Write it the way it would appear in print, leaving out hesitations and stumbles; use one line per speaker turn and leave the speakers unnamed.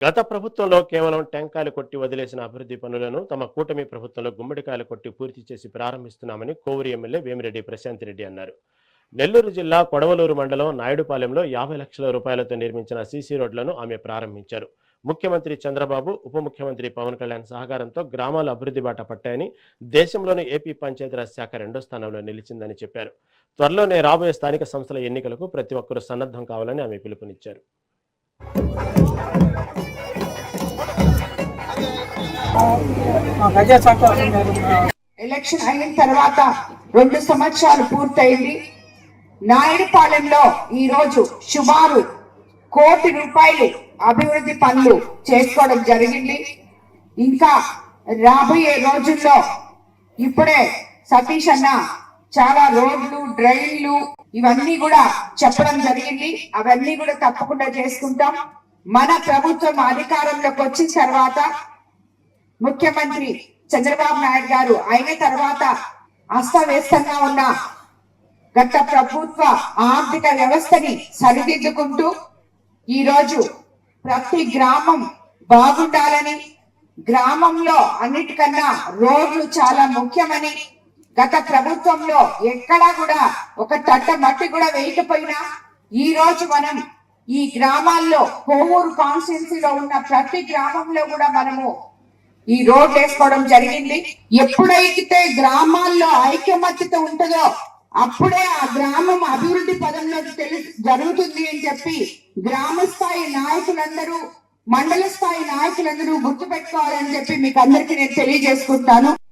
గత ప్రభుత్వంలో కేవలం టెంకాయలు కొట్టి వదిలేసిన అభివృద్ధి పనులను తమ కూటమి ప్రభుత్వంలో గుమ్మడికాయలు కొట్టి పూర్తి చేసి ప్రారంభిస్తున్నామని కోవూరు ఎమ్మెల్యే వేమిరెడ్డి ప్రశాంత్ రెడ్డి అన్నారు. నెల్లూరు జిల్లా కొడవలూరు మండలం నాయుడుపాలెంలో 50 లక్షల రూపాయలతో నిర్మించిన సీసీ రోడ్లను ఆమె ప్రారంభించారు. ముఖ్యమంత్రి చంద్రబాబు, ఉప ముఖ్యమంత్రి పవన్ కళ్యాణ్ సహకారంతో గ్రామాలు అభివృద్ధి బాట పట్టాయని, దేశంలోని ఏపీ పంచాయతీరాజ్ శాఖ 2వ స్థానంలో నిలిచిందని చెప్పారు. త్వరలోనే రాబోయే స్థానిక సంస్థల ఎన్నికలకు ప్రతి ఒక్కరూ సన్నద్ధం కావాలని ఆమె పిలుపునిచ్చారు.
ఎలక్షన్ అయిన తర్వాత 2 సంవత్సరాలు పూర్తయింది. నాయుడుపాలెంలో ఈ రోజు సుమారు ₹1 కోటి అభివృద్ధి పనులు చేసుకోవడం జరిగింది. ఇంకా రాబోయే రోజుల్లో ఇప్పుడే సతీష్ అన్న చాలా రోడ్లు, డ్రైన్లు ఇవన్నీ కూడా చెప్పడం జరిగింది. అవన్నీ కూడా తప్పకుండా చేసుకుంటాం. మన ప్రభుత్వం అధికారంలోకి వచ్చిన తర్వాత ముఖ్యమంత్రి చంద్రబాబు నాయుడు గారు అయిన తర్వాత అస్తవ్యస్తంగా ఉన్న గత ప్రభుత్వ ఆర్థిక వ్యవస్థని సరిదిద్దుకుంటూ ఈ రోజు ప్రతి గ్రామం బాగుండాలని, గ్రామంలో అన్నిటికన్నా రోడ్లు చాలా ముఖ్యమని, గత ప్రభుత్వంలో ఎక్కడా కూడా ఒక తట్ట మట్టి కూడా వేయకపోయినా ఈ రోజు మనం ఈ గ్రామాల్లో కోవూరు కాన్స్టిట్యున్సీలో ఉన్న ప్రతి గ్రామంలో కూడా మనము ఈ రోడ్ వేసుకోవడం జరిగింది. ఎప్పుడైతే గ్రామాల్లో ఐక్యమత్యత ఉంటుందో అప్పుడే ఆ గ్రామం అభివృద్ధి పదంలోకి జరుగుతుంది అని చెప్పి గ్రామ స్థాయి నాయకులందరూ, మండల స్థాయి నాయకులందరూ గుర్తుపెట్టుకోవాలని చెప్పి మీకు అందరికీ నేను తెలియజేసుకుంటాను.